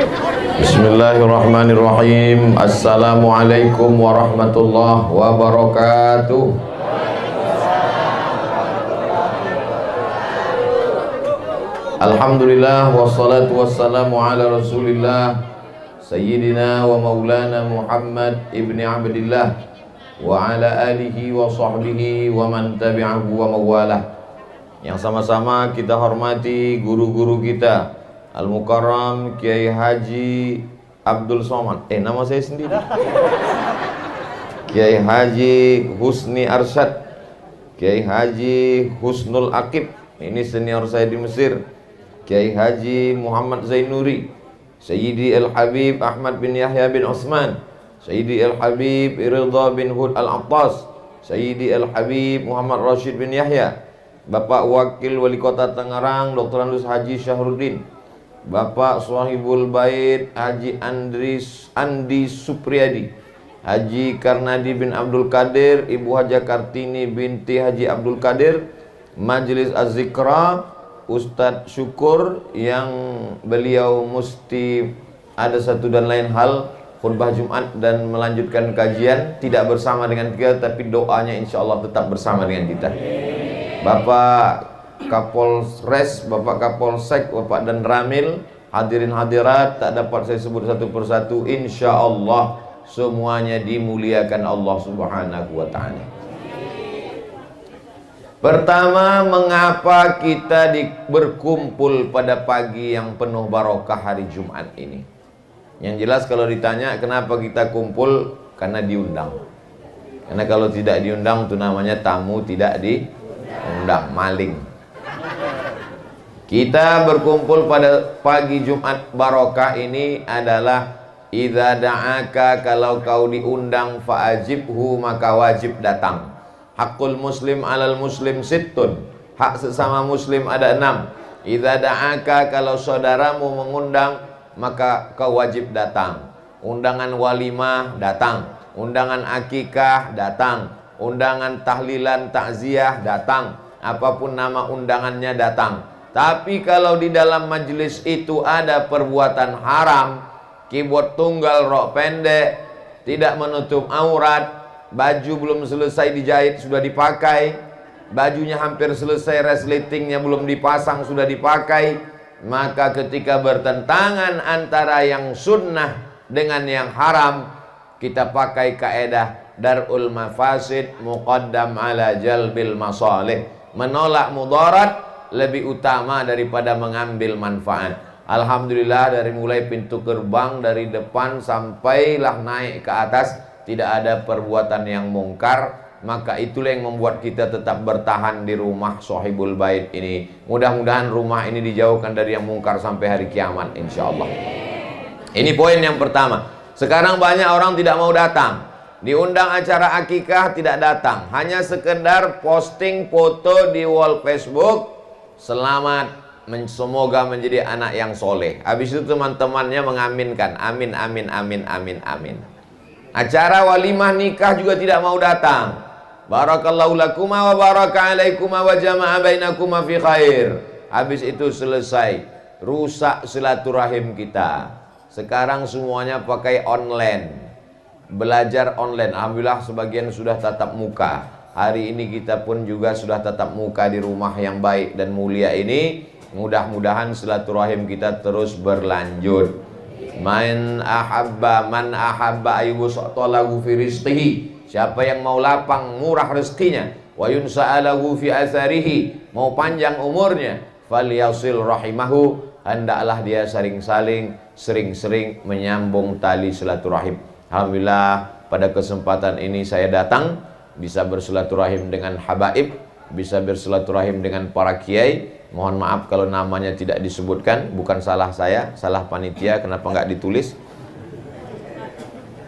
Bismillahirrahmanirrahim. Assalamualaikum warahmatullahi wabarakatuh. Alhamdulillah wassalatu wassalamu ala Rasulillah Sayyidina wa maulana Muhammad ibni Abdillah wa ala alihi wa sahbihi wa man tabi'ahu wa mawalah. Yang sama-sama kita hormati guru-guru kita Al-Mukarram Kiai Haji Abdul Somad. Nama saya sendiri Kiai Haji Husni Arsyad, Kiai Haji Husnul Aqib, ini senior saya di Mesir. Kiai Haji Muhammad Zainuri, Sayyidi Al-Habib Ahmad bin Yahya bin Osman, Sayyidi Al-Habib Ridha bin Hud Al-Attas, Sayyidi Al-Habib Muhammad Rashid bin Yahya, Bapak Wakil Wali Kota Tangerang Dr. Andus Haji Syahruddin, Bapak Sohibul Bait Haji Andi Supriyadi, Haji Karnadi bin Abdul Qadir, Ibu Haja Kartini binti Haji Abdul Qadir, Majelis Az-Zikra, Ustadz Syukur yang beliau mesti ada satu dan lain hal khutbah Jumat dan melanjutkan kajian tidak bersama dengan kita, tapi doanya insya Allah tetap bersama dengan kita. Bapak Kapolres, Bapak Kapolsek, Bapak dan Ramil, hadirin hadirat tak dapat saya sebut satu persatu, insya Allah semuanya dimuliakan Allah Subhanahu wa ta'ala. Pertama, mengapa kita berkumpul pada pagi yang penuh barokah hari Jumat ini? Yang jelas kalau ditanya kenapa kita kumpul, karena diundang. Karena kalau tidak diundang itu namanya tamu tidak diundang, maling. Kita berkumpul pada pagi Jumat barokah ini adalah idza da'aka, kalau kau diundang fa'ajibhu, maka wajib datang. Hakul muslim alal muslim sittun, hak sesama muslim ada 6. Idza da'aka, kalau saudaramu mengundang maka kau wajib datang. Undangan walimah datang, undangan akikah datang, undangan tahlilan takziah datang, apapun nama undangannya datang. Tapi kalau di dalam majelis itu ada perbuatan haram, keyboard tunggal, rok pendek, tidak menutup aurat, baju belum selesai dijahit sudah dipakai, bajunya hampir selesai, resletingnya belum dipasang sudah dipakai, maka ketika bertentangan antara yang sunnah dengan yang haram, kita pakai kaedah darul mafasid muqaddam ala jalbil masalih, menolak mudarat lebih utama daripada mengambil manfaat. Alhamdulillah, dari mulai pintu gerbang dari depan sampailah naik ke atas tidak ada perbuatan yang mungkar. Maka itulah yang membuat kita tetap bertahan di rumah Sohibul Bait ini. Mudah-mudahan rumah ini dijauhkan dari yang mungkar sampai hari kiamat insyaallah. Ini poin yang pertama. Sekarang banyak orang tidak mau datang, diundang acara akikah tidak datang, hanya sekedar posting foto di wall Facebook, selamat, semoga menjadi anak yang soleh. Habis itu teman-temannya mengaminkan, amin amin amin amin amin. Acara walimah nikah juga tidak mau datang. Barakallahu lakuma wa baraka alaikuma wa jama'a bainakuma fi khair. Habis itu selesai, rusak silaturahim kita. Sekarang semuanya pakai online, belajar online. Alhamdulillah sebagian sudah tatap muka. Hari ini kita pun juga sudah tatap muka di rumah yang baik dan mulia ini. Mudah-mudahan silaturahim kita terus berlanjut. Man ahabba ayyusatalahu fi rizqihi, siapa yang mau lapang murah rezekinya, wa yunsa'alahu fi atharihi, mau panjang umurnya, falyasil rahimahu, hendaklah dia sering-sering menyambung tali silaturahim. Alhamdulillah pada kesempatan ini saya datang bisa bersilaturahim dengan habaib, bisa bersilaturahim dengan para kiai. Mohon maaf kalau namanya tidak disebutkan, bukan salah saya, salah panitia, kenapa nggak ditulis.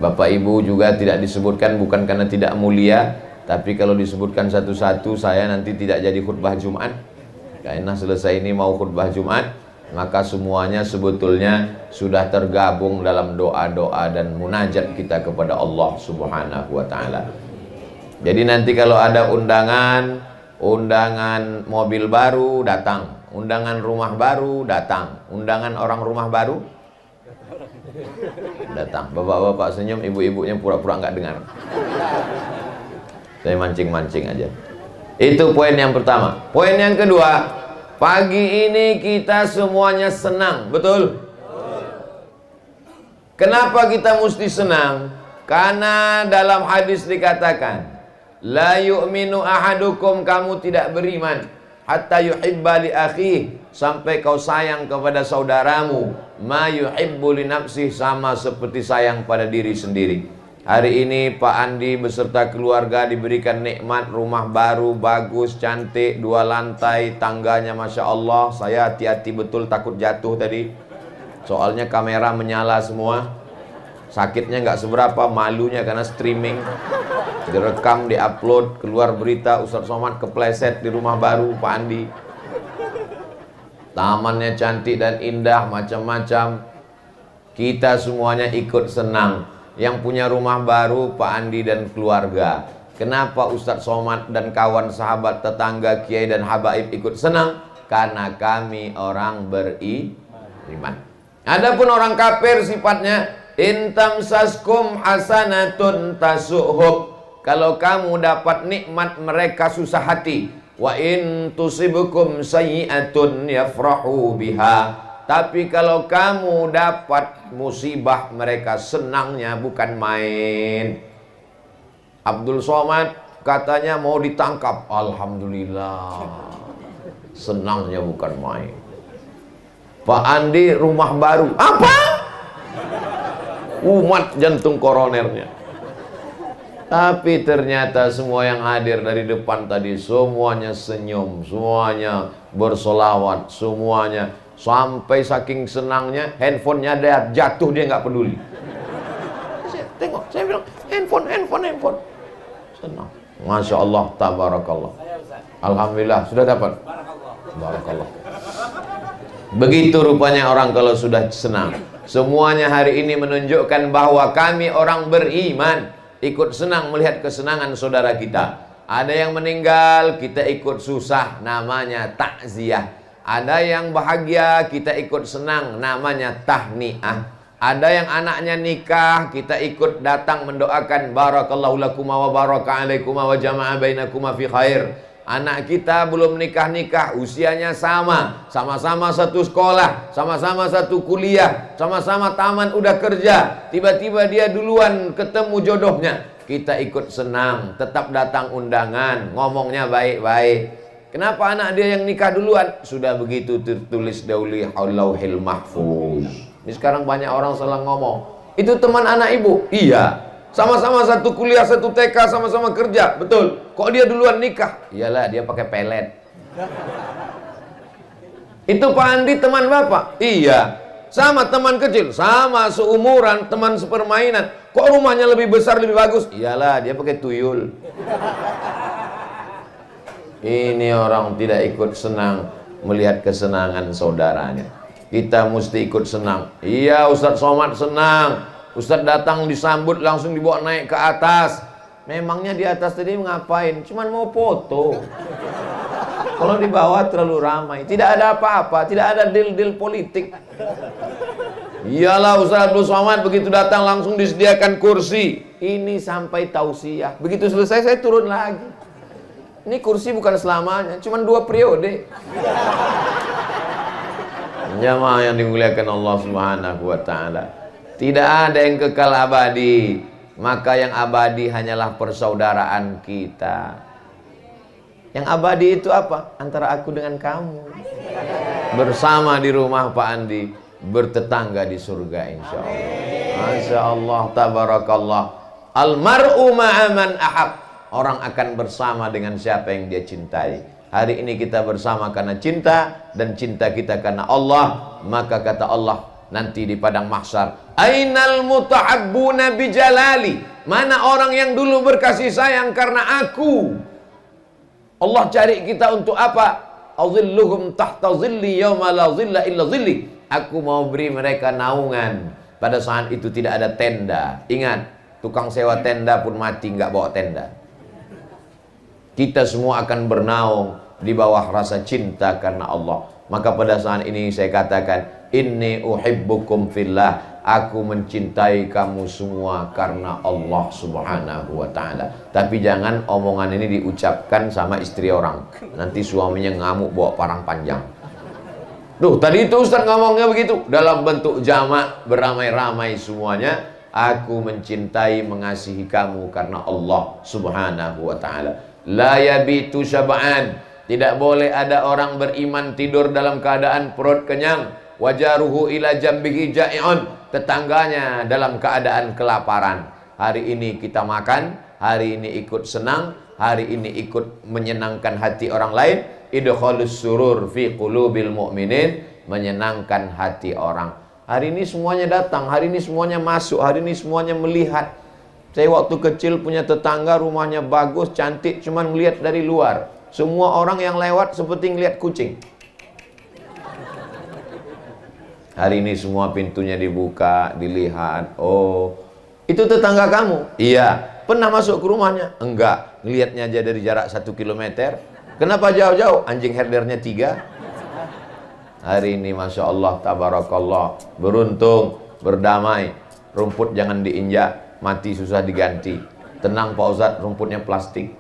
Bapak ibu juga tidak disebutkan, bukan karena tidak mulia, tapi kalau disebutkan satu-satu saya nanti tidak jadi khutbah Jumat. Karena selesai ini mau khutbah Jumat, maka semuanya sebetulnya sudah tergabung dalam doa-doa dan munajat kita kepada Allah Subhanahu wa ta'ala. Jadi nanti kalau ada undangan mobil baru datang, undangan rumah baru datang, undangan orang rumah baru Datang. Bapak-bapak senyum, ibu-ibunya pura-pura nggak dengar. Saya mancing-mancing aja. Itu poin yang pertama. Poin yang kedua, pagi ini kita semuanya senang, betul? Kenapa kita mesti senang? Karena dalam hadis dikatakan, la yu'minu ahadukum, kamu tidak beriman hatta yuhibba li akhihi, sampai kau sayang kepada saudaramu ma yuhibbu li nafsihi, sama seperti sayang pada diri sendiri. Hari ini Pak Andi beserta keluarga diberikan nikmat rumah baru, bagus, cantik, 2 lantai, tangganya Masya Allah. Saya hati-hati betul, takut jatuh tadi, soalnya kamera menyala semua. Sakitnya nggak seberapa, malunya karena streaming, direkam, diupload, keluar berita Ustadz Somad kepleset di rumah baru Pak Andi. Tamannya cantik dan indah, macam-macam. Kita semuanya ikut senang. Yang punya rumah baru Pak Andi dan keluarga. Kenapa Ustadz Somad dan kawan sahabat tetangga kiai dan habaib ikut senang? Karena kami orang beriman. Adapun orang kafir sifatnya intam saskum hasanatun tasuhub. Kalau kamu dapat nikmat, mereka susah hati. Wa in tusibukum sayyi'atun yafrahu biha. Tapi kalau kamu dapat musibah, mereka senangnya bukan main. Abdul Somad katanya mau ditangkap, alhamdulillah, senangnya bukan main. Pak Andi rumah baru, apa? Umat jantung koronernya. Tapi ternyata semua yang hadir dari depan tadi semuanya senyum, semuanya bersolawat, semuanya. Sampai saking senangnya handphonenya dia jatuh, dia nggak peduli. Saya tengok, saya bilang handphone. Senang. Masya Allah, tabarakallah. Alhamdulillah, sudah dapat. Barakallah. Begitu rupanya orang kalau sudah senang. Semuanya hari ini menunjukkan bahwa kami orang beriman ikut senang melihat kesenangan saudara kita. Ada yang meninggal, kita ikut susah, namanya takziah. Ada yang bahagia, kita ikut senang, namanya tahniah. Ada yang anaknya nikah, kita ikut datang mendoakan barakallahu lakuma wa baraka alaikuma wa jama'a bainakuma fi khair. Anak kita belum nikah-nikah, usianya sama-sama satu sekolah, sama-sama satu kuliah, sama-sama taman udah kerja, tiba-tiba dia duluan ketemu jodohnya, kita ikut senang, tetap datang undangan, ngomongnya baik-baik. Kenapa anak dia yang nikah duluan? Sudah begitu tertulis dauli lauhil mahfuz. Ini sekarang banyak orang salah ngomong. Itu teman anak ibu? Iya. Sama-sama satu kuliah, satu TK, sama-sama kerja. Betul. Kok dia duluan nikah? Iyalah, dia pakai pelet. Itu Pak Andi teman bapak? Iya. Sama teman kecil, sama seumuran, teman sepermainan. Kok rumahnya lebih besar, lebih bagus? Iyalah, dia pakai tuyul. Ini orang tidak ikut senang melihat kesenangan saudaranya. Kita mesti ikut senang. Iya, Ustadz Somad senang. Ustadz datang disambut langsung dibawa naik ke atas. Memangnya di atas tadi ngapain? Cuman mau foto. Kalau di bawah terlalu ramai, tidak ada apa-apa, tidak ada deal-deal politik. Iyalah, Ustadz Abdul Somad begitu datang langsung disediakan kursi. Ini sampai tausiah. Begitu selesai saya turun lagi. Ini kursi bukan selamanya, cuma 2 periode. Jamaah yang dimuliakan Allah Subhanahu wa ta'ala, tidak ada yang kekal abadi, maka yang abadi hanyalah persaudaraan kita. Yang abadi itu apa? Antara aku dengan kamu, bersama di rumah Pak Andi, bertetangga di surga insya Allah. Masya Allah, tabarakallah. Almar'u ma'aman ahab. Orang akan bersama dengan siapa yang dia cintai. Hari ini kita bersama karena cinta, dan cinta kita karena Allah. Maka kata Allah nanti di padang mahsyar, ainal mutahabbuna bijalali, mana orang yang dulu berkasih sayang karena aku. Allah cari kita untuk apa? Azilluhum tahta zilli yawma la zilla illa zilli. Aku mau beri mereka naungan. Pada saat itu tidak ada tenda. Ingat, tukang sewa tenda pun mati nggak bawa tenda. Kita semua akan bernaung di bawah rasa cinta karena Allah. Maka pada saat ini saya katakan, inni uhibbukum fillah, aku mencintai kamu semua karena Allah Subhanahu wa ta'ala. Tapi jangan omongan ini diucapkan sama istri orang, nanti suaminya ngamuk bawa parang panjang. Duh, tadi itu Ustaz ngomongnya begitu, dalam bentuk jamak beramai-ramai semuanya. Aku mencintai, mengasihi kamu karena Allah Subhanahu wa ta'ala. La yabitu syab'an, tidak boleh ada orang beriman tidur dalam keadaan perut kenyang. Wajaruhu ila jambihi ja'i'un, tetangganya dalam keadaan kelaparan. Hari ini kita makan, hari ini ikut senang, hari ini ikut menyenangkan hati orang lain. Idkhalus surur fi qulubil mu'minin, menyenangkan hati orang. Hari ini semuanya datang, hari ini semuanya masuk, hari ini semuanya melihat. Saya waktu kecil punya tetangga, rumahnya bagus, cantik, cuman melihat dari luar. Semua orang yang lewat seperti ngelihat kucing. Hari ini semua pintunya dibuka, dilihat. Oh, itu tetangga kamu? Iya. Pernah masuk ke rumahnya? Enggak. Ngelihatnya aja dari jarak 1 kilometer. Kenapa jauh-jauh? Anjing herdernya 3. Hari ini Masya Allah, tabarakallah, beruntung, berdamai. Rumput jangan diinjak, mati susah diganti. Tenang Pak Ustadz, rumputnya plastik.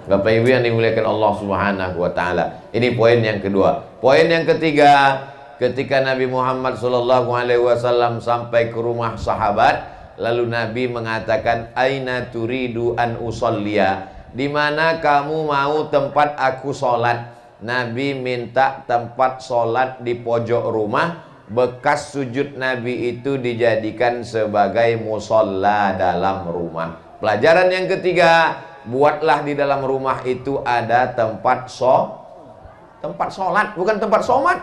Bapak Ibu yang dimuliakan Allah Subhanahu wa ta'ala. Ini poin yang kedua. Poin yang ketiga, ketika Nabi Muhammad SAW sampai ke rumah sahabat, lalu Nabi mengatakan, aina turidu an usolliya, di mana kamu mau tempat aku sholat. Nabi minta tempat sholat di pojok rumah. Bekas sujud Nabi itu dijadikan sebagai musolla dalam rumah. Pelajaran yang ketiga, buatlah di dalam rumah itu ada tempat sholat, bukan tempat shomat.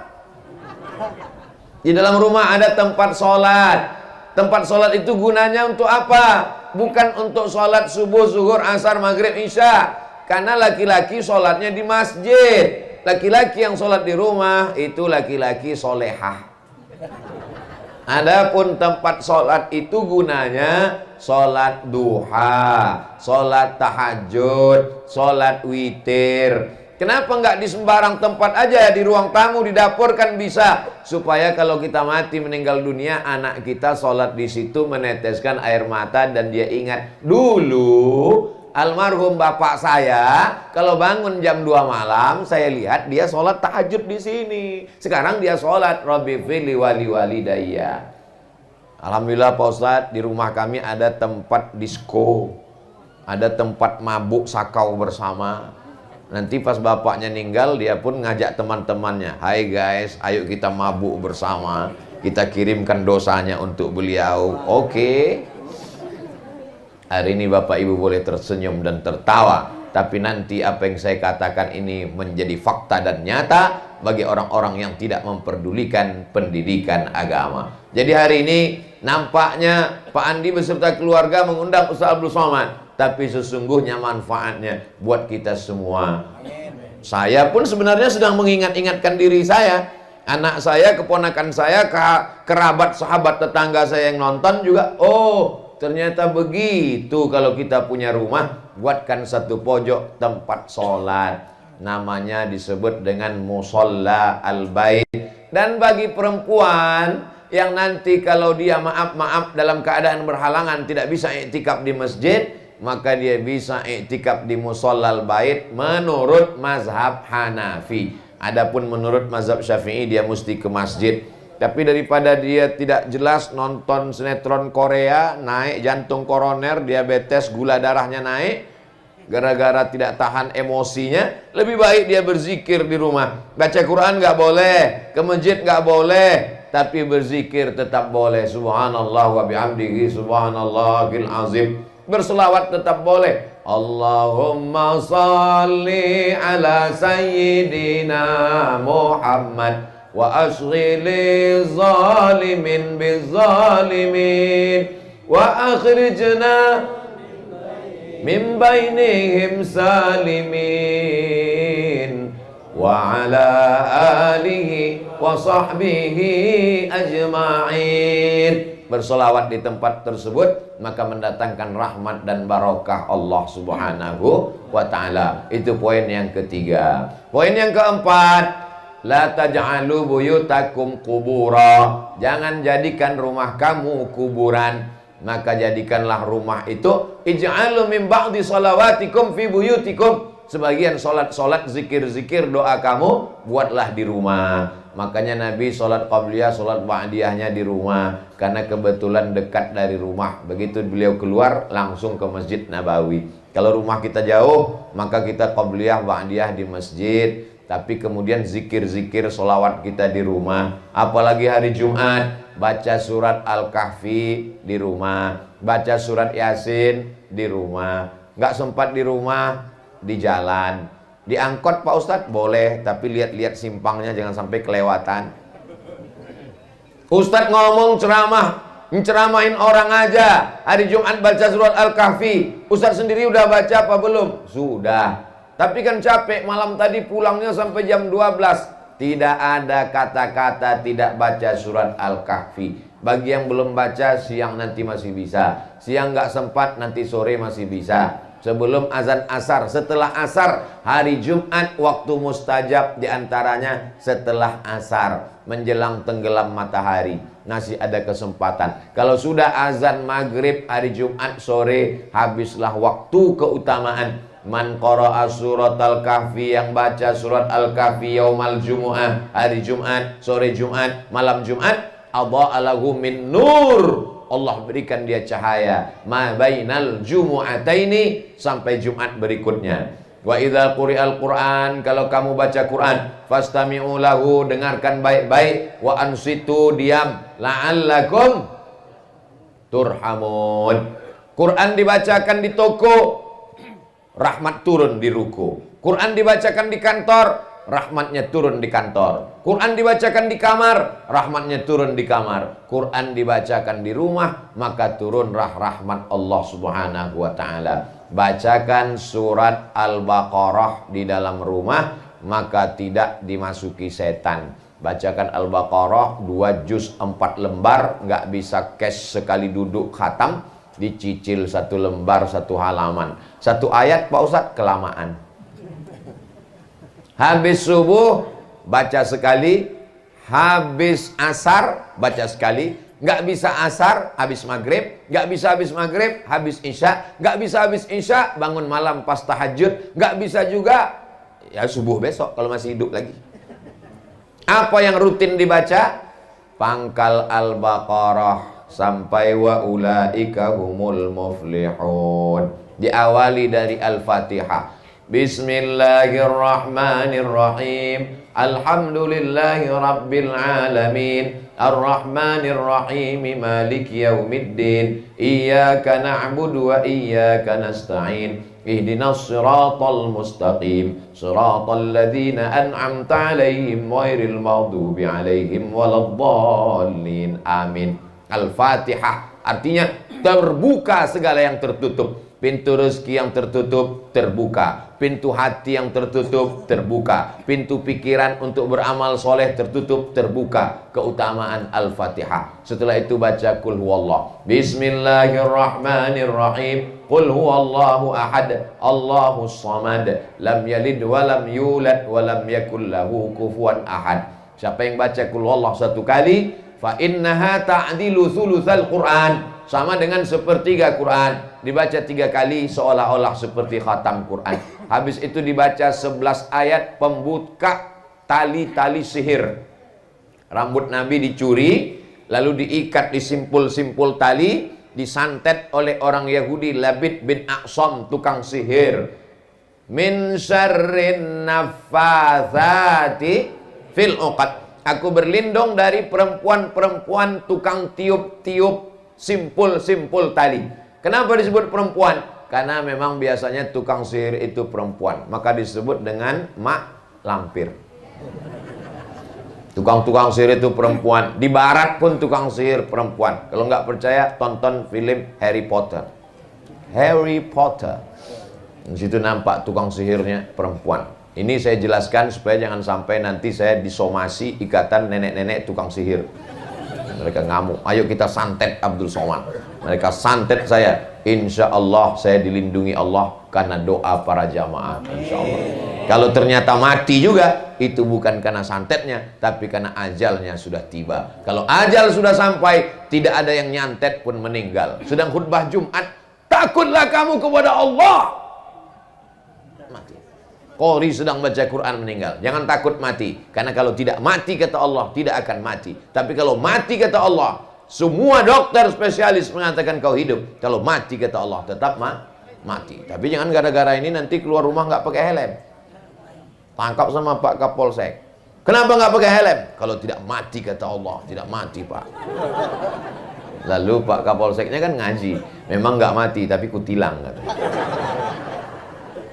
Di dalam rumah ada tempat sholat. Tempat sholat itu gunanya untuk apa? Bukan untuk sholat subuh, zuhur, asar, maghrib, isya. Karena laki-laki sholatnya di masjid. Laki-laki yang sholat di rumah itu laki-laki solehah. Adapun tempat sholat itu gunanya sholat duha, sholat tahajud, sholat witir. Kenapa nggak di sembarang tempat aja? Di ruang tamu, di dapur kan bisa. Supaya kalau kita mati meninggal dunia, anak kita sholat di situ meneteskan air mata dan dia ingat dulu almarhum bapak saya kalau bangun jam 2 malam saya lihat dia sholat tahajud di sini. Sekarang dia sholat Rabbi fili wali walidayya. Alhamdulillah Pak Ustadz, di rumah kami ada tempat disko, ada tempat mabuk sakau bersama. Nanti pas bapaknya meninggal, dia pun ngajak teman-temannya, hai guys, ayo kita mabuk bersama, kita kirimkan dosanya untuk beliau. Oke. Hari ini Bapak Ibu boleh tersenyum dan tertawa, tapi nanti apa yang saya katakan ini menjadi fakta dan nyata bagi orang-orang yang tidak memperdulikan pendidikan agama. Jadi hari ini nampaknya Pak Andi beserta keluarga mengundang Ustaz Abdul Somad, tapi sesungguhnya manfaatnya buat kita semua. Saya pun sebenarnya sedang mengingat-ingatkan diri saya, anak saya, keponakan saya, kerabat, sahabat, tetangga saya yang nonton juga. Oh, ternyata begitu. Kalau kita punya rumah, buatkan satu pojok tempat sholat. Namanya disebut dengan musolla al-bait. Dan bagi perempuan yang nanti kalau dia maaf dalam keadaan berhalangan tidak bisa iktikaf di masjid, maka dia bisa iktikaf di musolla al-bait menurut mazhab Hanafi. Adapun menurut mazhab Syafi'i dia mesti ke masjid. Tapi daripada dia tidak jelas nonton sinetron Korea, naik jantung koroner, diabetes, gula darahnya naik, gara-gara tidak tahan emosinya, lebih baik dia berzikir di rumah. Baca Quran nggak boleh, ke masjid nggak boleh, tapi berzikir tetap boleh. Subhanallah wa bihamdihi subhanallahil azim. Berselawat tetap boleh. Allahumma salli ala sayyidina Muhammad wa ashghili zalimin bizzalimin wa akhrijna min bainihim salimin wa ala alihi wa sahbihi ajma'in. Bersolawat di tempat tersebut maka mendatangkan rahmat dan barokah Allah Subhanahu wa ta'ala. Itu poin yang ketiga. Poin yang keempat, la taj'alu buyutakum qubura. Jangan jadikan rumah kamu kuburan. Maka jadikanlah rumah itu ij'alu min ba'di salawatikum fi buyutikum. Sebagian solat zikir-zikir doa kamu buatlah di rumah. Makanya Nabi solat qabliyah, solat ba'diyahnya di rumah, karena kebetulan dekat dari rumah. Begitu beliau keluar langsung ke Masjid Nabawi. Kalau rumah kita jauh, maka kita qabliyah, ba'diyah di masjid. Tapi kemudian zikir-zikir solawat kita di rumah. Apalagi hari Jumat, baca surat Al-Kahfi di rumah, baca surat Yasin di rumah. Nggak sempat di rumah, di jalan. Di angkot Pak Ustadz boleh, tapi lihat-lihat simpangnya jangan sampai kelewatan. Ustadz ngomong ceramah, menceramahin orang aja. Hari Jumat baca surat Al-Kahfi. Ustadz sendiri udah baca apa belum? Sudah. Tapi kan capek, malam tadi pulangnya sampai jam 12. Tidak ada kata-kata tidak baca surat Al-Kahfi. Bagi yang belum baca, siang nanti masih bisa. Siang nggak sempat, nanti sore masih bisa. Sebelum azan asar, setelah asar, hari Jumat waktu mustajab, diantaranya setelah asar, menjelang tenggelam matahari, masih ada kesempatan. Kalau sudah azan maghrib hari Jumat sore, habislah waktu keutamaan. Man qara'a surat Al-Kahfi, yang baca surat Al-Kahfi yaumal jumu'ah, hari Jumat, sore Jumat, malam Jumat, adha'a lahu min nur, Allah berikan dia cahaya ma bainal jumu'ataini, sampai Jumat berikutnya. Wa idza quri'al Qur'an, kalau kamu baca Quran, fastami'u lahu, dengarkan baik-baik, wa ansitu, diam, la'allakum turhamun. Quran dibacakan di toko, rahmat turun di ruku. Quran dibacakan di kantor, rahmatnya turun di kantor. Quran dibacakan di kamar, rahmatnya turun di kamar. Quran dibacakan di rumah, maka turunlah rahmat Allah Subhanahu wa ta'ala. Bacakan surat Al-Baqarah di dalam rumah, maka tidak dimasuki setan. Bacakan Al-Baqarah 2 juz 4 lembar, nggak bisa cash sekali duduk khatam, dicicil 1 lembar 1 halaman. 1 ayat Pak Ustadz kelamaan. Habis subuh baca sekali, habis asar baca sekali, nggak bisa asar habis maghrib, nggak bisa habis maghrib habis isya, nggak bisa habis isya bangun malam pas tahajud, nggak bisa juga ya subuh besok kalau masih hidup lagi. Apa yang rutin dibaca? Pangkal Al-Baqarah sampai wa ulaika humul muflihun. Diawali dari Al-Fatihah. Bismillahirrahmanirrahim. Alhamdulillahi rabbil alamin. Ar-Rahmanirrahim. Maliki yaumiddin. Iyyaka na'budu wa iyyaka nasta'in. Ihdinas siratal mustaqim. Siratal ladzina an'amta 'alaihim ghairil maghdubi 'alaihim waladdallin. Amin. Al-Fatihah artinya terbuka segala yang tertutup. Pintu rezeki yang tertutup terbuka, pintu hati yang tertutup terbuka, pintu pikiran untuk beramal soleh tertutup terbuka. Keutamaan Al-Fatihah. Setelah itu baca Qul huwallah. Bismillahirrahmanirrahim. Qul huwallahu ahad, Allahus samad, lam yalid wa lam yulad wa lam yakul lahu kufuwan ahad. Siapa yang baca Qul huwallah 1 kali, fa innaha ta'dilu thulutsal Qur'an, sama dengan sepertiga Quran. Dibaca 3 kali seolah-olah seperti khatam Quran. Habis itu dibaca 11 ayat pembuka tali-tali sihir. Rambut Nabi dicuri, lalu diikat di simpul-simpul tali, disantet oleh orang Yahudi Labid bin Aqsam, tukang sihir. Min syarrin naffatsati fil uqad. Aku berlindung dari perempuan-perempuan tukang tiup-tiup simpul-simpul tali. Kenapa disebut perempuan? Karena memang biasanya tukang sihir itu perempuan, maka disebut dengan mak lampir. Tukang-tukang sihir itu perempuan. Di barat pun tukang sihir perempuan. Kalau nggak percaya, tonton film Harry Potter. Harry Potter. Di situ nampak tukang sihirnya perempuan. Ini saya jelaskan supaya jangan sampai nanti saya disomasi ikatan nenek-nenek tukang sihir. Mereka ngamuk, ayo kita santet Abdul Somad. Mereka santet saya, insya Allah saya dilindungi Allah karena doa para jamaah, insya Allah. Kalau ternyata mati juga, itu bukan karena santetnya, tapi karena ajalnya sudah tiba. Kalau ajal sudah sampai, tidak ada yang nyantet pun meninggal. Sedang khutbah Jumat, takutlah kamu kepada Allah. Mati. Qori sedang baca Quran meninggal. Jangan takut mati, karena kalau tidak mati kata Allah, tidak akan mati. Tapi kalau mati kata Allah, semua dokter spesialis mengatakan kau hidup. Kalau mati kata Allah, tetap mati. Tapi jangan gara-gara ini nanti keluar rumah nggak pakai helm. Tangkap sama Pak Kapolsek. Kenapa nggak pakai helm? Kalau tidak mati kata Allah, tidak mati Pak. Lalu Pak Kapolseknya kan ngaji, memang nggak mati tapi kutilang.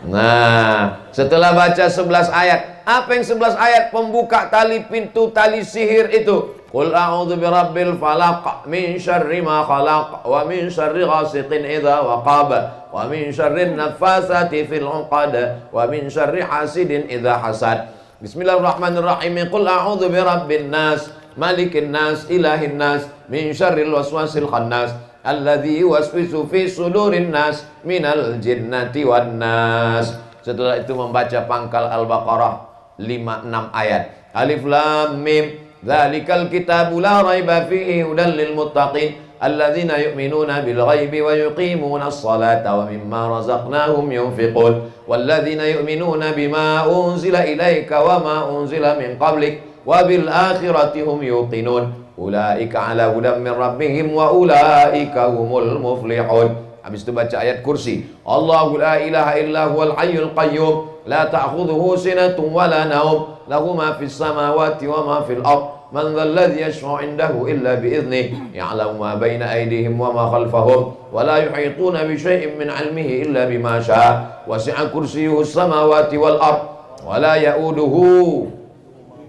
Nah, setelah baca 11 ayat, apa yang 11 ayat? Pembuka tali pintu tali sihir itu. Qul a'udzu birabbil falaq min syarri ma khalaq wa min syarri ghasiqin idza waqab wa min syarrin naffasati fil 'uqad wa min syarri hasidin idza hasad. Bismillahirrahmanirrahim. Qul a'udzu birabbin nas malikin nas ilahin nas min syarril waswasil khannas alladzi yuwaswisu fi sudurin nas minal jinnati wan nas. Setelah itu membaca pangkal Al-Baqarah 5-6 ayat. Alif lam mim dzalikal kitabu la raiba fihi hudal lil muttaqin alladzina yu'minuna bil ghaibi wa yuqimuna as-salata wa mimma razaqnahum yunfiqun walladzina yu'minuna bima unzila ilaika wa ma unzila min qablik wa bil akhirati hum yuqinun ulaika ala hudan min rabbihim wa ulaika humul muflihun. Habis itu baca ayat kursi. Allahu la ilaha illa huwal hayyul qayyum la ta'khudhuhu sinatun wa la nawm lahu ma fis samawati wa ma fil ard man dhal ladzi yashfa'u 'indahu illa bi idhnihi ya'lamu ma baina aydihim wa ma khalfahum wa la yuhituna bi shay'in min 'ilmihi illa bima sha'a wasi'a kursiyyuhu as-samawati wal ard wa la ya'uduhu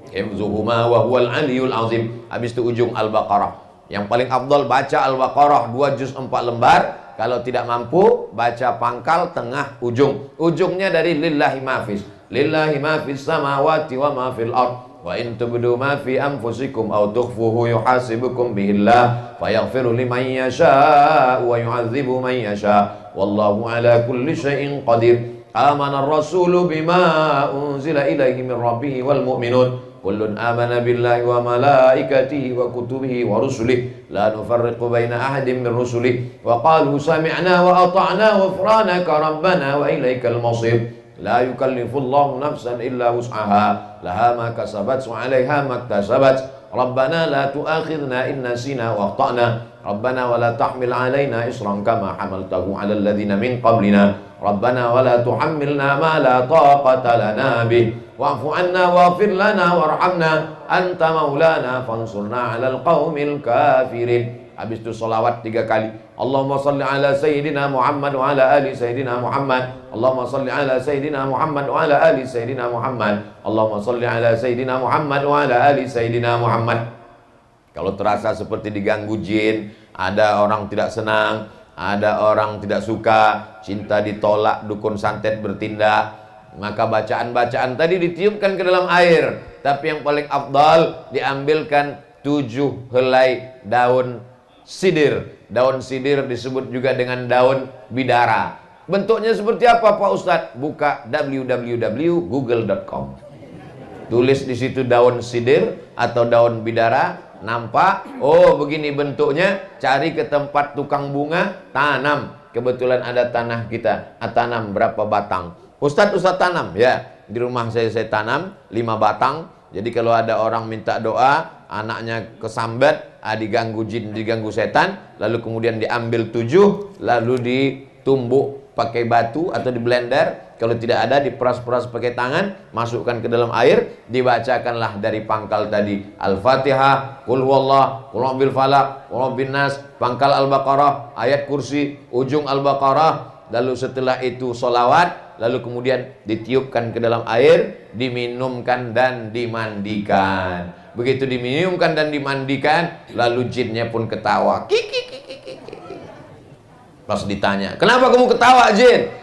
hifdzuhuma wa huwal 'aliyyul 'azim. Habis itu ujung Al-Baqarah. Yang paling afdal baca Al-Baqarah 2 juz 4 lembar. Kalau tidak mampu, baca pangkal tengah ujung. Ujungnya dari lillahi mafis. Lillahi mafis samawati wa ma fil ard. Wa in tubdu ma fi anfusikum aw tukhfuhu yuhasibukum bihillah fayaghfiru liman yasha wa yu'adzibu man yasha. Wallahu ala kulli syai'in qadir. Amana ar-rasulu bima unzila ilaihi min rabbih wal mu'minun. Kullun amana billahi wa malaikatihi wa kutubihi wa rusulihi la nufarriqu baina ahadin min rusulihi wa qalu sami'na wa ata'na ghufranaka rabbana wa ilaikal masir. La yukallifullahu nafsan illa wus'aha laha ma kasabat wa 'alaiha ma iktasabat. Rabbana la tu'akhidhna in nasina wa akhtana. Rabbana wa la tahmil 'alaina isran kama hamaltahu 'alal ladzina min qablina. Rabbana wa la tuhammilna ma la taqata lana bih. Wa'fu 'anna waghfir lana warhamna anta maulana fansurna 'alal qaumil kafirin. Habis itu selawat 3 kali. Allahumma salli ala sayyidina Muhammad wa ala ali sayyidina Muhammad. Allahumma salli ala sayyidina Muhammad wa ala ali sayyidina Muhammad. Allahumma salli ala sayyidina Muhammad wa ala ali sayyidina Muhammad. Kalau terasa seperti diganggu jin, ada orang tidak senang, ada orang tidak suka, cinta ditolak, dukun santet bertindak, maka bacaan-bacaan tadi ditiupkan ke dalam air. Tapi yang paling afdal diambilkan 7 helai daun sidir. Daun sidir disebut juga dengan daun bidara. Bentuknya seperti apa Pak Ustadz? Buka www.google.com. Tulis di situ daun sidir atau daun bidara. Nampak? Oh begini bentuknya. Cari ke tempat tukang bunga, tanam. Kebetulan ada tanah kita. Tanam berapa batang? Ustadz tanam ya. Di rumah saya tanam 5 batang. Jadi kalau ada orang minta doa, anaknya kesambat, diganggu jin, diganggu setan, lalu kemudian diambil 7, lalu ditumbuk pakai batu atau di blender. Kalau tidak ada, diperas-peras pakai tangan, masukkan ke dalam air, dibacakanlah dari pangkal tadi. Al-Fatihah, Qul huwallah, Qul rabbil falaq, Qul rabbin nas, pangkal Al-Baqarah, ayat kursi, ujung Al-Baqarah. Lalu setelah itu sholawat, lalu kemudian ditiupkan ke dalam air, diminumkan dan dimandikan. Begitu diminumkan dan dimandikan, lalu jinnya pun ketawa. Pas ditanya, kenapa kamu ketawa jin?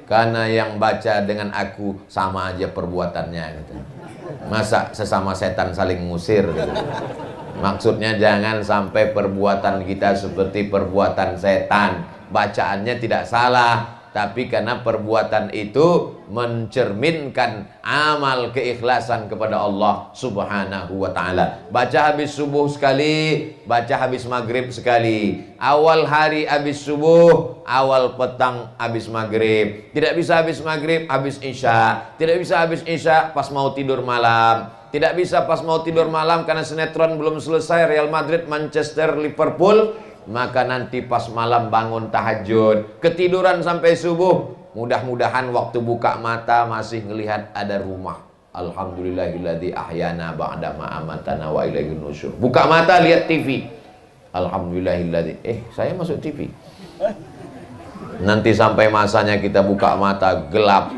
Karena yang baca dengan aku sama aja perbuatannya gitu. Masa sesama setan saling ngusir gitu. Maksudnya jangan sampai perbuatan kita seperti perbuatan setan. Bacaannya tidak salah, tapi karena perbuatan itu mencerminkan amal keikhlasan kepada Allah Subhanahu wa ta'ala. Baca habis subuh sekali, baca habis maghrib sekali. Awal hari habis subuh, awal petang habis maghrib. Tidak bisa habis maghrib, habis isya. Tidak bisa habis isya pas mau tidur malam. Tidak bisa pas mau tidur malam karena sinetron belum selesai, Real Madrid, Manchester, Liverpool. Maka nanti pas malam bangun tahajud, ketiduran sampai subuh. Mudah-mudahan waktu buka mata masih ngelihat ada rumah. Alhamdulillahilladzi ahyana ba'da ma amatana wa ilaihin nusyur. Buka mata lihat TV. Alhamdulillahilladzi. Saya masuk TV. Nanti sampai masanya kita buka mata gelap.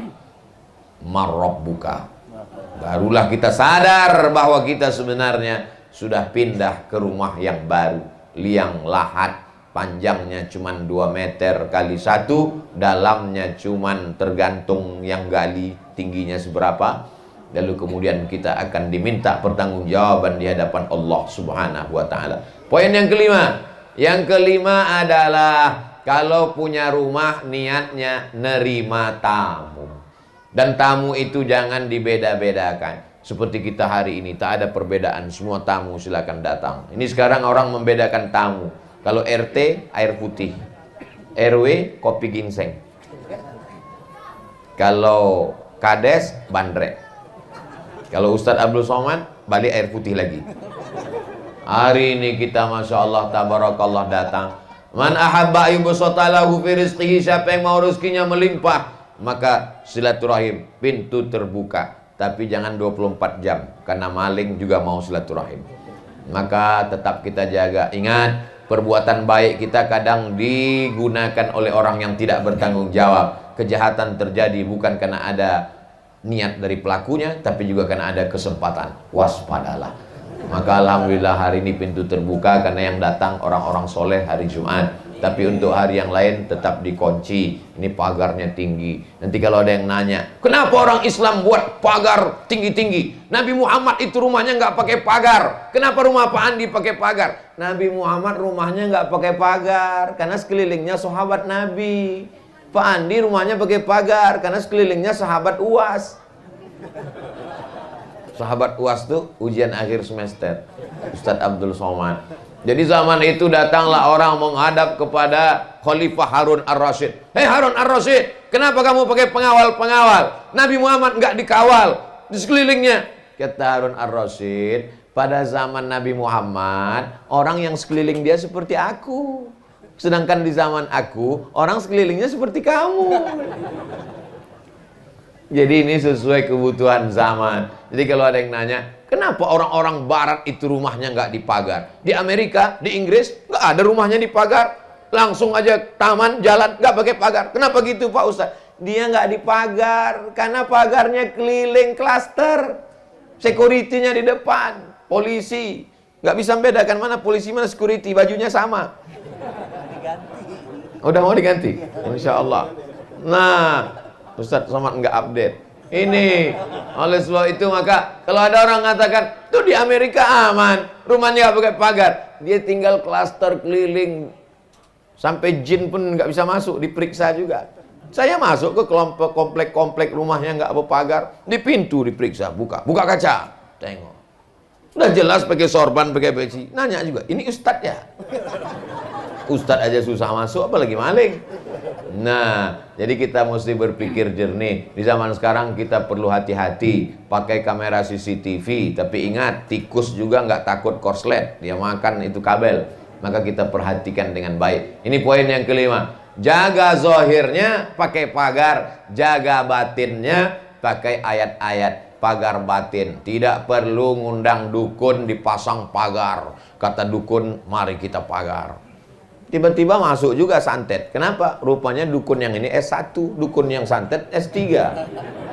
Marrob buka. Barulah kita sadar bahwa kita sebenarnya sudah pindah ke rumah yang baru. Liang lahat, panjangnya cuma 2 meter kali 1, dalamnya cuma tergantung yang gali tingginya seberapa. Lalu kemudian kita akan diminta pertanggungjawaban di hadapan Allah Subhanahu wa ta'ala. Poin yang kelima. Yang kelima adalah kalau punya rumah niatnya nerima tamu. Dan tamu itu jangan dibeda-bedakan. Seperti kita hari ini, tak ada perbedaan. Semua tamu silakan datang. Ini sekarang orang membedakan tamu. Kalau RT, air putih. RW, kopi ginseng. Kalau Kades, bandrek. Kalau Ustadz Abdul Somad, balik air putih lagi. Hari ini kita Masya Allah, tabarakallah datang. Man ahabba yubsatalahu fi rizqihi, siapa yang mau rezekinya melimpah, maka silaturahim, pintu terbuka. Tapi jangan 24 jam, karena maling juga mau silaturahim. Maka tetap kita jaga. Ingat, perbuatan baik kita kadang digunakan oleh orang yang tidak bertanggung jawab. Kejahatan terjadi bukan karena ada niat dari pelakunya, tapi juga karena ada kesempatan. Waspadalah. Maka alhamdulillah hari ini pintu terbuka karena yang datang orang-orang soleh hari Jumat. Tapi untuk hari yang lain tetap dikunci. Ini pagarnya tinggi. Nanti kalau ada yang nanya, kenapa orang Islam buat pagar tinggi-tinggi? Nabi Muhammad itu rumahnya nggak pakai pagar. Kenapa rumah Pak Andi pakai pagar? Nabi Muhammad rumahnya nggak pakai pagar karena sekelilingnya sahabat Nabi. Pak Andi rumahnya pakai pagar karena sekelilingnya sahabat UAS. Sahabat UAS tuh ujian akhir semester. Ustadz Abdul Somad. Jadi zaman itu datanglah orang menghadap kepada Khalifah Harun Ar-Rasyid. Hei Harun Ar-Rasyid, kenapa kamu pakai pengawal-pengawal? Nabi Muhammad nggak dikawal di sekelilingnya. Kata Harun Ar-Rasyid, pada zaman Nabi Muhammad, orang yang sekeliling dia seperti aku. Sedangkan di zaman aku, orang sekelilingnya seperti kamu. Jadi ini sesuai kebutuhan zaman. Jadi kalau ada yang nanya, kenapa orang-orang barat itu rumahnya nggak dipagar? Di Amerika, di Inggris, nggak ada rumahnya dipagar. Langsung aja taman, jalan, nggak pakai pagar. Kenapa gitu Pak Ustadz? Dia nggak dipagar, karena pagarnya keliling klaster. Security-nya di depan, polisi. Nggak bisa membedakan mana polisi, mana security, bajunya sama. Udah mau diganti? Masya Allah. Nah, Ustadz Somad nggak update. Ini oleh sebab itu maka kalau ada orang mengatakan tuh di Amerika aman, rumahnya nggak pakai pagar, dia tinggal klaster keliling, sampai jin pun nggak bisa masuk, diperiksa juga. Saya masuk ke komplek rumahnya nggak berpagar, di pintu diperiksa, buka kaca, tengok, udah jelas pakai sorban, pakai peci, nanya juga, ini Ustadz ya? Ustadz aja susah masuk, apalagi maling. Nah, jadi kita mesti berpikir jernih. Di zaman sekarang kita perlu hati-hati, pakai kamera CCTV. Tapi ingat, tikus juga nggak takut korslet, dia makan itu kabel. Maka kita perhatikan dengan baik. Ini poin yang kelima. Jaga zahirnya pakai pagar, jaga batinnya pakai ayat-ayat. Pagar batin, tidak perlu ngundang dukun dipasang pagar. Kata dukun, mari kita pagar. Tiba-tiba masuk juga santet. Kenapa? Rupanya dukun yang ini S1, dukun yang santet S3.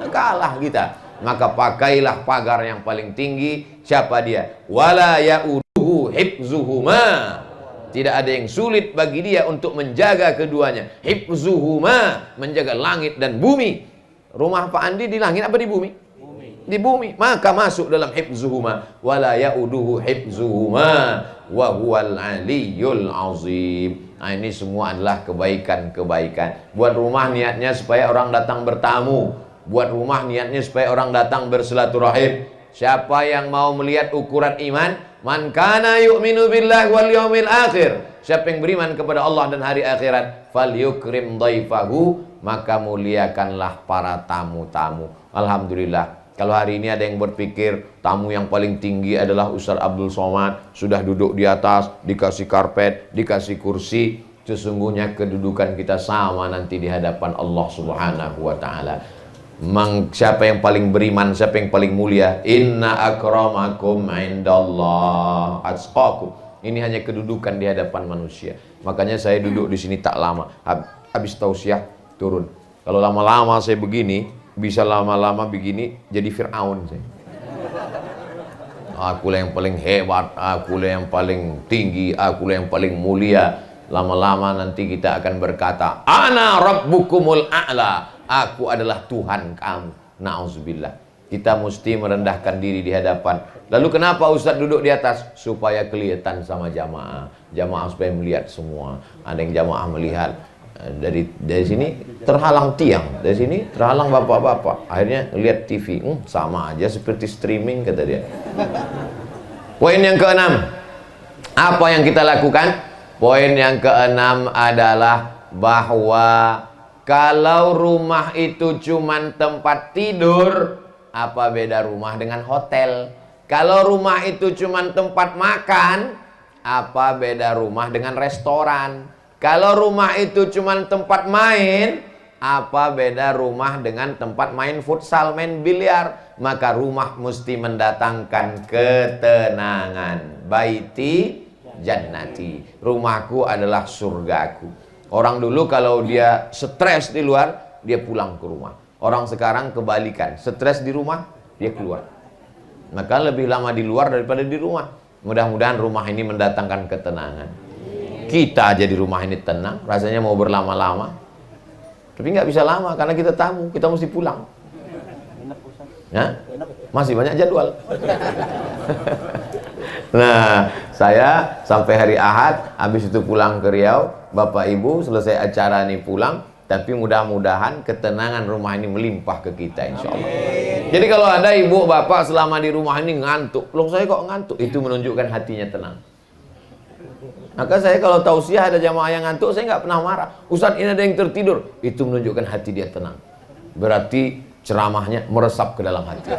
Kalah kita. Maka pakailah pagar yang paling tinggi. Siapa dia? Wala ya'uduhu hifzuhuma. Tidak ada yang sulit bagi dia untuk menjaga keduanya. Hifzuhuma, menjaga langit dan bumi. Rumah Pak Andi di langit apa di bumi? Di bumi. Maka masuk dalam hifzuhuma. Wala ya'uduhu hifzuhuma wa huwal aliyyul azim. Nah, ini semua adalah kebaikan-kebaikan. Buat rumah niatnya supaya orang datang bertamu. Buat rumah niatnya supaya orang datang bersilaturahim. Siapa yang mau melihat ukuran iman, man kana yu'minu billahi wal yawmil akhir, siapa yang beriman kepada Allah dan hari akhirat, falyukrim dhaifahu, maka muliakanlah para tamu-tamu. Alhamdulillah. Kalau hari ini ada yang berpikir tamu yang paling tinggi adalah Ustaz Abdul Somad, sudah duduk di atas, dikasih karpet, dikasih kursi, sesungguhnya kedudukan kita sama nanti di hadapan Allah Subhanahu wa taala. Siapa yang paling beriman, siapa yang paling mulia? Inna akramakum indallah atqakum. Ini hanya kedudukan di hadapan manusia. Makanya saya duduk di sini tak lama. Habis tausiah turun. Kalau lama-lama saya begini, bisa lama-lama begini jadi Fir'aun saya. Akulah yang paling hebat, akulah yang paling tinggi, akulah yang paling mulia. Lama-lama nanti kita akan berkata, ana rabbukumul a'la, aku adalah Tuhan kamu. Na'udzubillah. Kita mesti merendahkan diri di hadapan. Lalu kenapa Ustaz duduk di atas? Supaya kelihatan sama jamaah. Jamaah supaya melihat semua. Ada yang jamaah melihat dari sini terhalang tiang, dari sini terhalang bapak-bapak. Akhirnya lihat TV, sama aja seperti streaming, kata dia. Poin yang keenam, apa yang kita lakukan? Poin yang keenam adalah bahwa kalau rumah itu cuman tempat tidur, apa beda rumah dengan hotel? Kalau rumah itu cuman tempat makan, apa beda rumah dengan restoran? Kalau rumah itu cuman tempat main, apa beda rumah dengan tempat main futsal, main biliar? Maka rumah mesti mendatangkan ketenangan. Baiti jannati, rumahku adalah surgaku. Orang dulu kalau dia stres di luar, dia pulang ke rumah. Orang sekarang kebalikan, stres di rumah, dia keluar. Maka lebih lama di luar daripada di rumah. Mudah-mudahan rumah ini mendatangkan ketenangan. Kita aja di rumah ini tenang, rasanya mau berlama-lama. Tapi nggak bisa lama karena kita tamu, kita mesti pulang. Ya? Masih banyak jadwal. Nah, saya sampai hari Ahad, habis itu pulang ke Riau. Bapak Ibu selesai acara ini pulang. Tapi mudah-mudahan ketenangan rumah ini melimpah ke kita, insya Allah. Jadi kalau ada ibu bapak selama di rumah ini ngantuk, loh saya kok ngantuk? Itu menunjukkan hatinya tenang. Maka saya kalau tausiah ada jamaah yang ngantuk, saya nggak pernah marah. Ustaz, ini ada yang tertidur. Itu menunjukkan hati dia tenang. Berarti ceramahnya meresap ke dalam hati.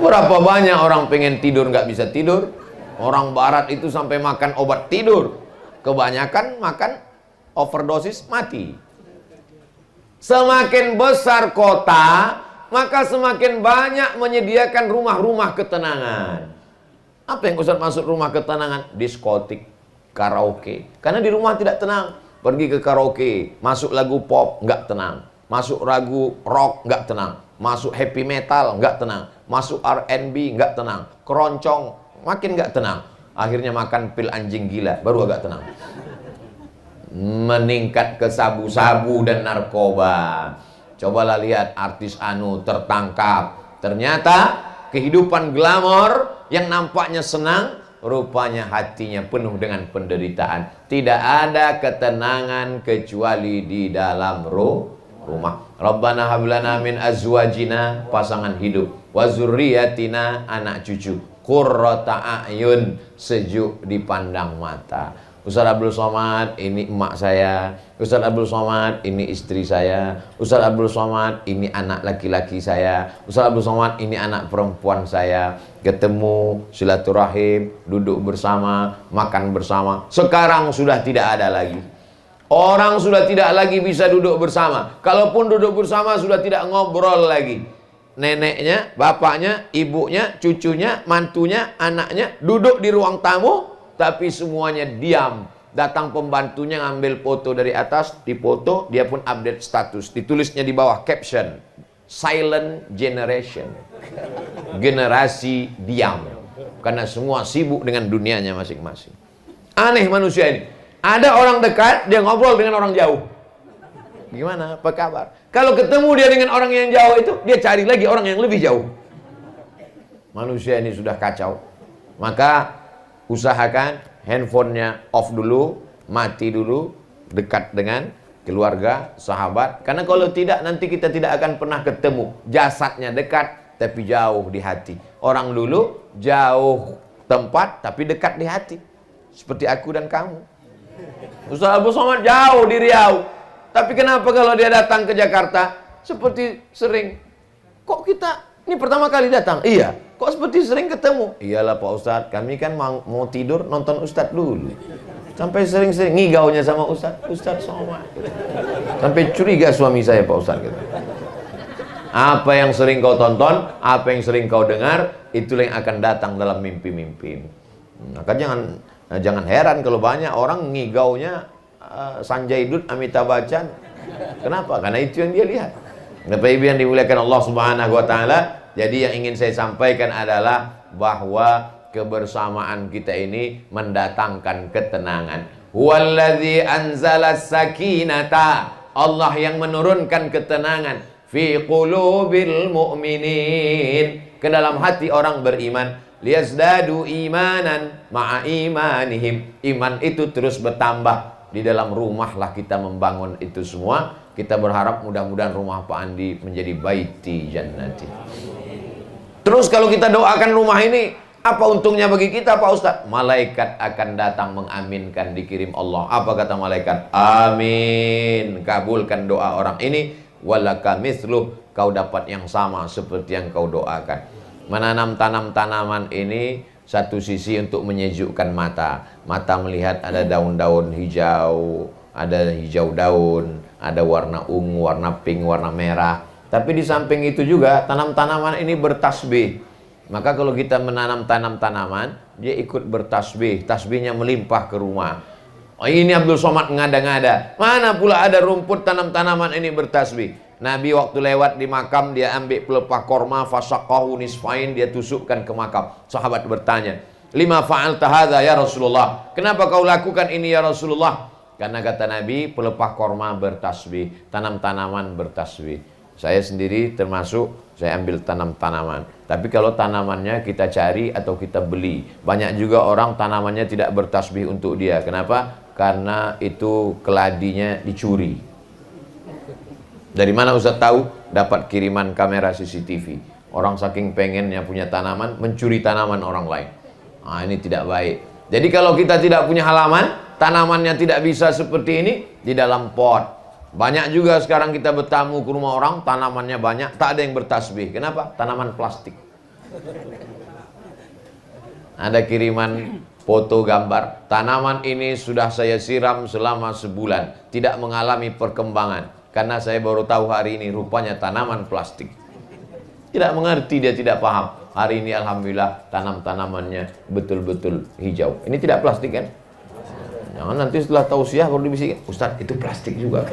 Berapa banyak orang pengen tidur nggak bisa tidur. Orang barat itu sampai makan obat tidur. Kebanyakan makan overdosis, mati. Semakin besar kota, maka semakin banyak menyediakan rumah-rumah ketenangan. Apa yang Ustaz masuk rumah ketenangan? Diskotik, karaoke. Karena di rumah tidak tenang. Pergi ke karaoke, masuk lagu pop, nggak tenang. Masuk lagu rock, nggak tenang. Masuk happy metal, nggak tenang. Masuk R&B, nggak tenang. Keroncong, makin nggak tenang. Akhirnya makan pil anjing gila, baru agak tenang. Meningkat ke sabu-sabu dan narkoba. Cobalah lihat artis anu tertangkap. Ternyata kehidupan glamor yang nampaknya senang, rupanya hatinya penuh dengan penderitaan. Tidak ada ketenangan kecuali di dalam rumah. Rabbana hablana min azwajina, pasangan hidup, wa zurriyatina, anak cucu, qurrata a'yun, sejuk dipandang mata. Ustaz Abdul Somad, ini emak saya. Ustaz Abdul Somad, ini istri saya. Ustaz Abdul Somad, ini anak laki-laki saya. Ustaz Abdul Somad, ini anak perempuan saya. Ketemu, silaturahim, duduk bersama, makan bersama. Sekarang sudah tidak ada lagi. Orang sudah tidak lagi bisa duduk bersama. Kalaupun duduk bersama sudah tidak ngobrol lagi. Neneknya, bapaknya, ibunya, cucunya, mantunya, anaknya duduk di ruang tamu, tapi semuanya diam. Datang pembantunya ngambil foto dari atas, dipoto, dia pun update status. Ditulisnya di bawah caption, silent generation. Generasi diam. Karena semua sibuk dengan dunianya masing-masing. Aneh manusia ini. Ada orang dekat, dia ngobrol dengan orang jauh. Gimana? Apa kabar? Kalau ketemu dia dengan orang yang jauh itu, dia cari lagi orang yang lebih jauh. Manusia ini sudah kacau. Maka usahakan handphonenya off dulu, mati dulu, dekat dengan keluarga, sahabat. Karena kalau tidak, nanti kita tidak akan pernah ketemu. Jasadnya dekat, tapi jauh di hati. Orang dulu jauh tempat, tapi dekat di hati. Seperti aku dan kamu. Ustaz Abdul Somad jauh di Riau, tapi kenapa kalau dia datang ke Jakarta seperti sering? Kok kita ini pertama kali datang? Iya. Kok seperti sering ketemu? Iyalah Pak Ustadz, kami kan mau tidur nonton Ustadz dulu. Sampai sering-sering ngigaunya sama Ustadz Somad. Sampai curiga suami saya Pak Ustadz gitu. Apa yang sering kau tonton, apa yang sering kau dengar, itulah yang akan datang dalam mimpi-mimpi. Maka jangan heran kalau banyak orang ngigaunya Sanjay Dutt, Amitabh Bachchan. Kenapa? Karena itu yang dia lihat. Bapak Ibu yang dimuliakan Allah Subhanahu wa taala, jadi yang ingin saya sampaikan adalah bahwa kebersamaan kita ini mendatangkan ketenangan. Huwallazi anzalas sakinata, Allah yang menurunkan ketenangan fi qulubil mu'minin, ke dalam hati orang beriman, liyazdadu imanan ma'a imanihim. Iman itu terus bertambah. Di dalam rumah lah kita membangun itu semua. Kita berharap mudah-mudahan rumah Pak Andi menjadi baiti jannati. Terus kalau kita doakan rumah ini, apa untungnya bagi kita Pak Ustadz? Malaikat akan datang mengaminkan, dikirim Allah. Apa kata malaikat? Amin. Kabulkan doa orang ini. Walaka mithluh, kau dapat yang sama seperti yang kau doakan. Menanam tanaman ini satu sisi untuk menyejukkan mata. Mata melihat ada daun-daun hijau, ada hijau daun, ada warna ungu, warna pink, warna merah. Tapi di samping itu juga tanam-tanaman ini bertasbih. Maka kalau kita menanam tanaman, dia ikut bertasbih. Tasbihnya melimpah ke rumah. Oh, ini Abdul Somad ngada-ngada. Mana pula ada rumput tanam-tanaman ini bertasbih. Nabi waktu lewat di makam, dia ambil pelepah korma, fasaqahu nisfain, dia tusukkan ke makam. Sahabat bertanya, lima fa'alta hadza ya Rasulullah? Kenapa kau lakukan ini ya Rasulullah? Karena kata Nabi, pelepah korma bertasbih, tanam-tanaman bertasbih. Saya sendiri termasuk, saya ambil tanam-tanaman. Tapi kalau tanamannya kita cari atau kita beli. Banyak juga orang tanamannya tidak bertasbih untuk dia. Kenapa? Karena itu keladinya dicuri. Dari mana Ustaz tahu? Dapat kiriman kamera CCTV. Orang saking pengennya punya tanaman, mencuri tanaman orang lain. Nah, ini tidak baik. Jadi kalau kita tidak punya halaman, tanamannya tidak bisa seperti ini, di dalam pot. Banyak juga sekarang kita bertamu ke rumah orang, tanamannya banyak, tak ada yang bertasbih. Kenapa? Tanaman plastik. Ada kiriman foto gambar, tanaman ini sudah saya siram selama sebulan, tidak mengalami perkembangan. Karena saya baru tahu hari ini, rupanya tanaman plastik. Tidak mengerti, dia tidak paham. Hari ini alhamdulillah tanam-tanamannya betul-betul hijau. Ini tidak plastik kan? Jangan nanti setelah tausiah baru dibisikin, Ustadz itu plastik juga.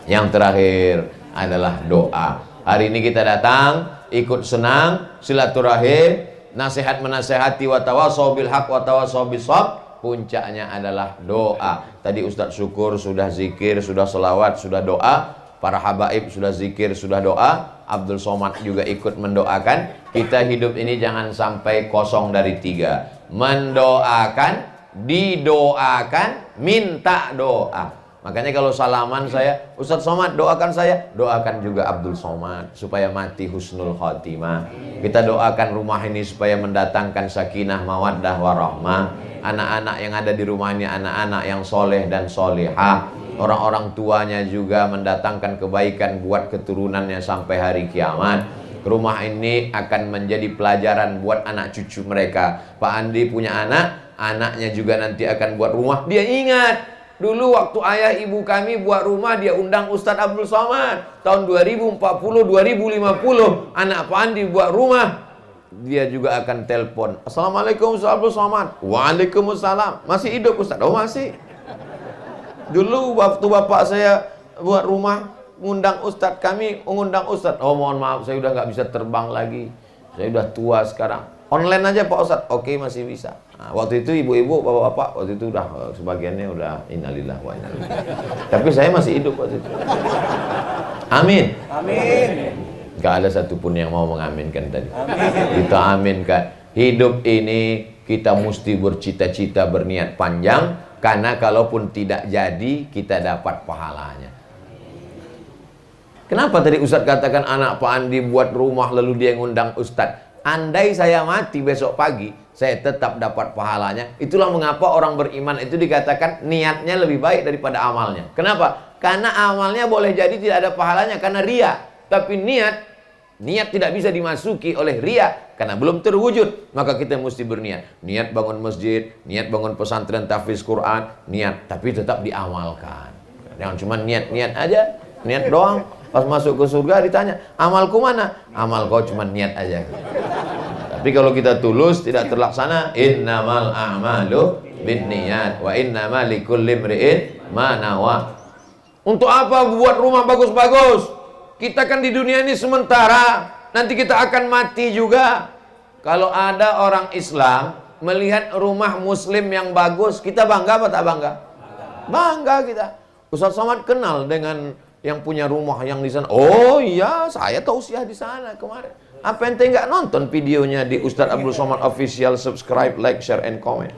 Yang terakhir adalah doa. Hari ini kita datang, ikut senang, silaturahim, nasihat menasehati, wa tawassaw bil haq wa tawassaw bis sabr. Puncaknya adalah doa. Tadi Ustadz syukur, sudah zikir, sudah selawat, sudah doa. Para habaib sudah zikir, sudah doa. Abdul Somad juga ikut mendoakan. Kita hidup ini jangan sampai kosong dari tiga. Mendoakan, didoakan, minta doa. Makanya kalau salaman saya, Ustadz Somad doakan saya, doakan juga Abdul Somad supaya mati husnul khotimah. Kita doakan rumah ini supaya mendatangkan sakinah, mawaddah, warahmah. Anak-anak yang ada di rumah ini anak-anak yang soleh dan solehah. Orang-orang tuanya juga mendatangkan kebaikan buat keturunannya sampai hari kiamat. Rumah ini akan menjadi pelajaran buat anak cucu mereka. Pak Andi punya anak, anaknya juga nanti akan buat rumah. Dia ingat, dulu waktu ayah ibu kami buat rumah, dia undang Ustadz Abdul Somad. Tahun 2040, 2050, anak Pak Andi buat rumah. Dia juga akan telepon, Assalamualaikum Ustadz Abdul Somad. Waalaikumsalam. Masih hidup Ustadz? Oh masih. Dulu waktu bapak saya buat rumah, ngundang Ustadz, kami mengundang Ustadz. Oh mohon maaf, saya udah nggak bisa terbang lagi. Saya udah tua sekarang. Online aja Pak Ustadz. Oke, masih bisa. Nah, waktu itu ibu-ibu, bapak-bapak, waktu itu udah sebagiannya udah innalillah wa inna ilaihi. Tapi saya masih hidup waktu itu. Amin. Amin. Gak ada satupun yang mau mengaminkan tadi. Amin. Kita aminkan. Hidup ini kita mesti bercita-cita, berniat panjang. Karena kalaupun tidak jadi, kita dapat pahalanya. Kenapa tadi Ustadz katakan anak Pak Andi buat rumah lalu dia ngundang Ustadz? Andai saya mati besok pagi, saya tetap dapat pahalanya. Itulah mengapa orang beriman itu dikatakan niatnya lebih baik daripada amalnya. Kenapa? Karena amalnya boleh jadi tidak ada pahalanya karena ria. Tapi niat tidak bisa dimasuki oleh ria karena belum terwujud. Maka kita mesti berniat. Niat bangun masjid, niat bangun pesantren tahfiz Quran, niat, tapi tetap diamalkan. Jangan cuma niat-niat aja, niat doang. Pas masuk ke surga ditanya, amalku mana? Amal kau cuma niat aja. Tapi kalau kita tulus tidak terlaksana, innamal a'malu binniyat wa innamal likulli imri'in ma nawa. Untuk apa buat rumah bagus-bagus? Kita kan di dunia ini sementara, nanti kita akan mati juga. Kalau ada orang Islam melihat rumah muslim yang bagus, kita bangga apa tak bangga? Bangga kita. Ustaz Somad kenal dengan yang punya rumah yang di sana. Oh iya, saya tausiah di sana kemarin. Apa ente nggak nonton videonya di Ustaz Abdul Somad Official? Subscribe, like, share, and comment.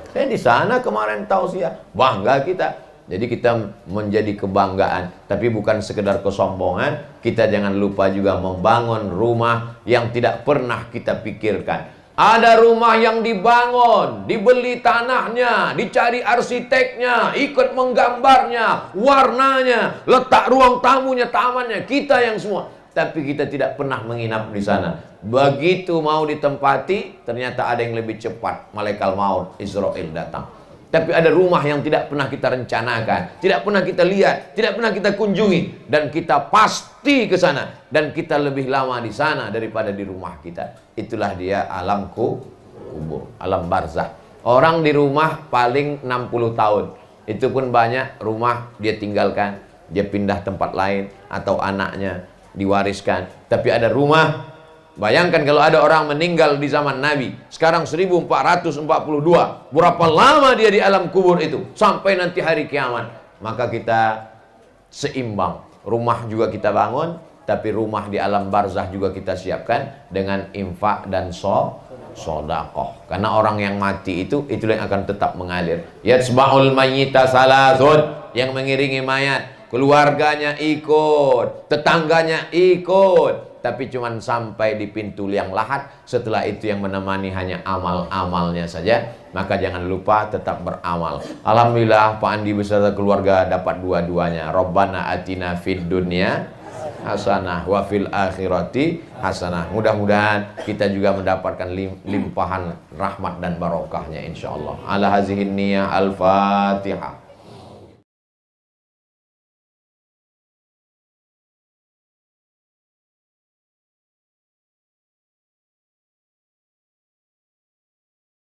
Saya di sana kemarin tausiah. Bangga kita. Jadi kita menjadi kebanggaan, tapi bukan sekedar kesombongan. Kita jangan lupa juga membangun rumah yang tidak pernah kita pikirkan. Ada rumah yang dibangun, dibeli tanahnya, dicari arsiteknya, ikut menggambarnya, warnanya, letak ruang tamunya, tamannya, kita yang semua. Tapi kita tidak pernah menginap di sana. Begitu mau ditempati, ternyata ada yang lebih cepat, malaikat maut Israel datang. Tapi ada rumah yang tidak pernah kita rencanakan, tidak pernah kita lihat, tidak pernah kita kunjungi, dan kita pasti ke sana, dan kita lebih lama di sana daripada di rumah kita. Itulah dia alam kubur, alam barzah. Orang di rumah paling 60 tahun. Itu pun banyak rumah dia tinggalkan, dia pindah tempat lain, atau anaknya diwariskan. Tapi ada rumah. Bayangkan kalau ada orang meninggal di zaman Nabi, sekarang 1442, berapa lama dia di alam kubur itu sampai nanti hari kiamat. Maka kita seimbang, rumah juga kita bangun, tapi rumah di alam barzah juga kita siapkan dengan infak dan sodakoh. Karena orang yang mati itu, itulah yang akan tetap mengalir. Yatsba'ul mayyita salasun, yang mengiringi mayat, keluarganya ikut, tetangganya ikut, tapi cuman sampai di pintu liang lahat. Setelah itu yang menemani hanya amal-amalnya saja. Maka jangan lupa tetap beramal. Alhamdulillah Pak Andi beserta keluarga dapat dua-duanya. Rabbana atina fid dunya hasanah wa fil akhirati hasanah. Mudah-mudahan kita juga mendapatkan limpahan rahmat dan barokahnya insyaallah. Ala hazihin niyah al-Fatihah.